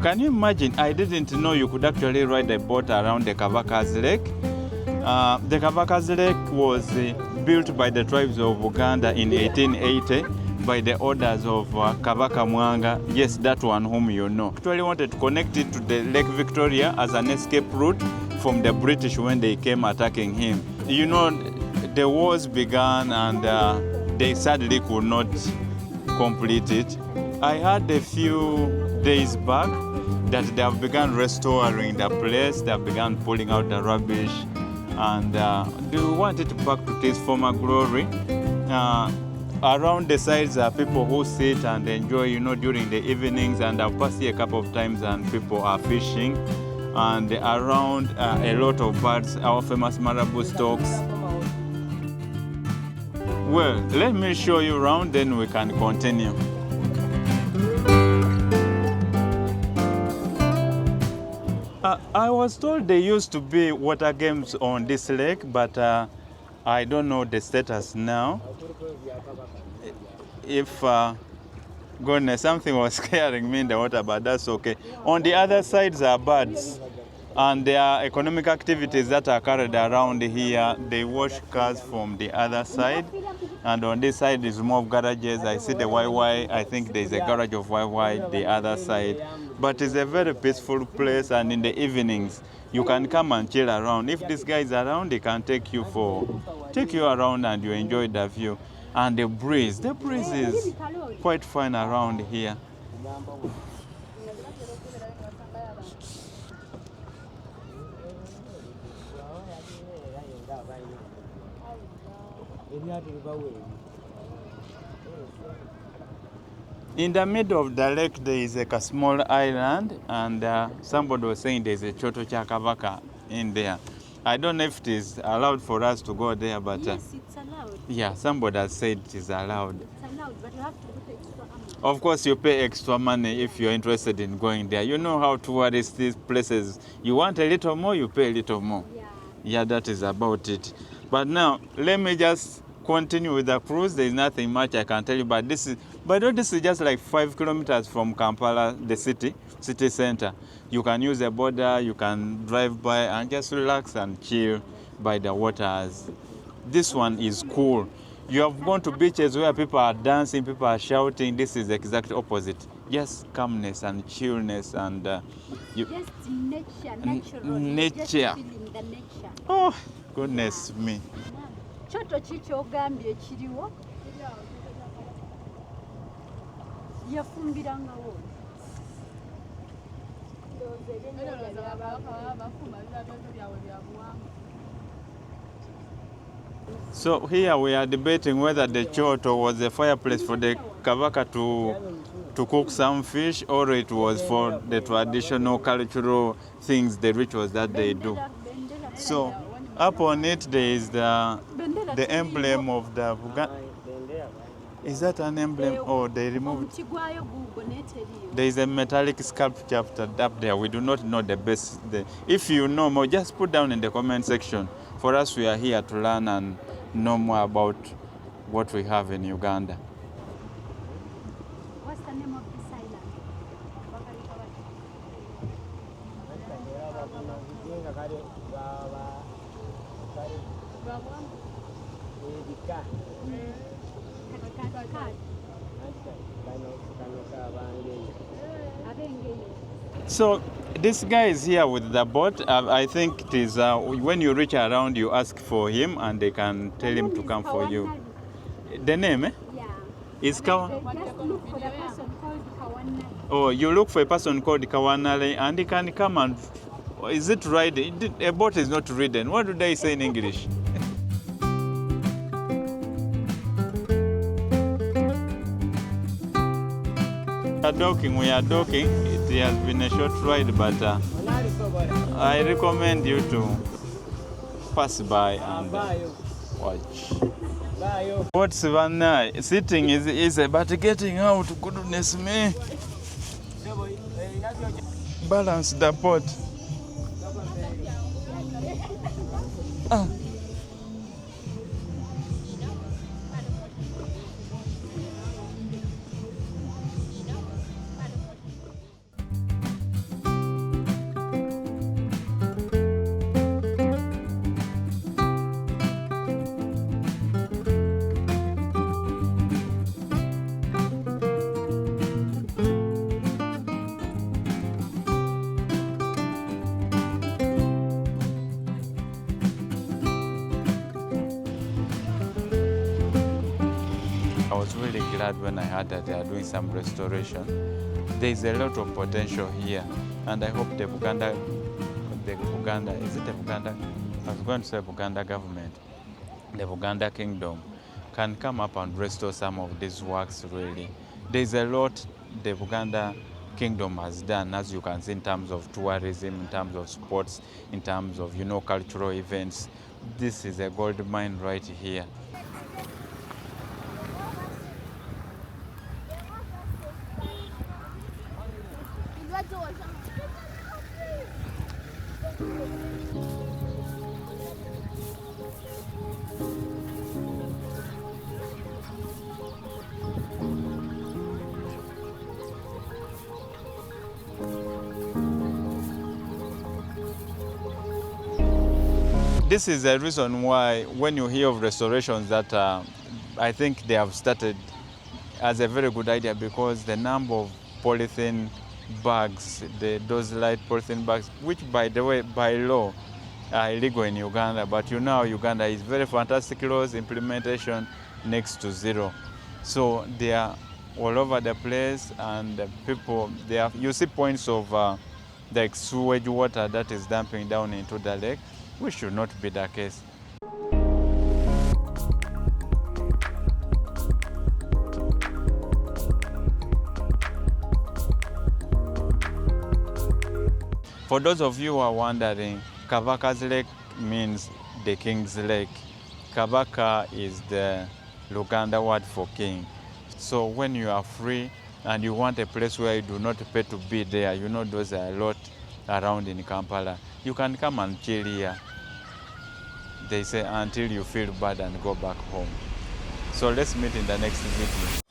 Can you imagine? I didn't know you could actually ride a boat around the Kabaka's Lake. The Kabaka's Lake was built by the tribes of Uganda in 1880 by the orders of Kabaka Mwanga. Yes, that one whom you know. Actually wanted to connect it to the Lake Victoria as an escape route from the British when they came attacking him. You know, the wars began and they sadly could not complete it. I heard a few days back that they have begun restoring the place, they have begun pulling out the rubbish, and they want it back to its former glory. Around the sides are people who sit and enjoy, you know, during the evenings, and I've passed here a couple of times and people are fishing. And around a lot of birds, our famous marabou storks. Well, let me show you around, then we can continue. I was told there used to be water games on this lake, but I don't know the status now. If goodness, something was scaring me in the water, but that's okay. On the other sides are birds, and there are economic activities that are carried around here. They wash cars from the other side, and on this side is more of garages. I see the YY. I think there's a garage of YY the other side. But it's a very peaceful place, and in the evenings you can come and chill around. If this guy is around, he can take you around and you enjoy the view. And the breeze is quite fine around here. In the middle of the lake, there is a small island, and somebody was saying there's a Choto cha Kabaka in there. I don't know if it is allowed for us to go there, but yes, it's allowed. Yeah, somebody has said it is allowed. It's allowed, but you have to put extra money. Of course, you pay extra money if you're interested in going there. You know how tourists these places. You want a little more, you pay a little more. Yeah, that is about it. But now, let me just continue with the cruise. There is nothing much I can tell you, but this is just like 5 kilometers from Kampala, the city center. You can use a border, you can drive by and just relax and chill by the waters. This one is cool. You have gone to beaches where people are dancing, people are shouting. This is the exact opposite. Just calmness and chillness and just nature, natural. Nature. Just feeling the nature. Oh, goodness me. Choto chicho gambye ekiriwo yafumbirangawo. So here we are debating whether the Choto was a fireplace for the Kabaka to cook some fish, or it was for the traditional cultural things, the rituals that they do. So up on it there is the emblem of the Uganda. Is that an emblem? Oh, they removed. There is a metallic sculpture up there. We do not know the best. If you know more, just put down in the comment section. For us, we are here to learn and know more about what we have in Uganda. What's the name of this island? So this guy is here with the boat. I think it is when you reach around, you ask for him and they can tell him to come for you. The name, Yeah. is Just look for the person called Kawana. Oh, you look for a person called Kawanale and he can come and... Is it right? A boat is not ridden. What do they say in English? We are docking. It has been a short ride, but I recommend you to pass by and watch. What's Vanna? Sitting is easy, but getting out, goodness me. Balance the boat. was really glad when I heard that they are doing some restoration. There is a lot of potential here, and I hope is it the Buganda? I was going to say Buganda government, the Buganda kingdom, can come up and restore some of these works really. There is a lot the Buganda kingdom has done, as you can see, in terms of tourism, in terms of sports, in terms of, cultural events. This is a gold mine right here. This is the reason why when you hear of restorations that I think they have started as a very good idea, because the number of polythene bags, those light polythene bags, which by the way, by law, are illegal in Uganda, but Uganda is very fantastic laws, implementation next to zero. So they are all over the place, and people, you see points of like sewage water that is dumping down into the lake, which should not be the case. For those of you who are wondering, Kabaka's Lake means the King's Lake. Kabaka is the Luganda word for king. So when you are free and you want a place where you do not pay to be there, those are a lot around in Kampala, you can come and chill here. They say until you feel bad and go back home. So let's meet in the next video.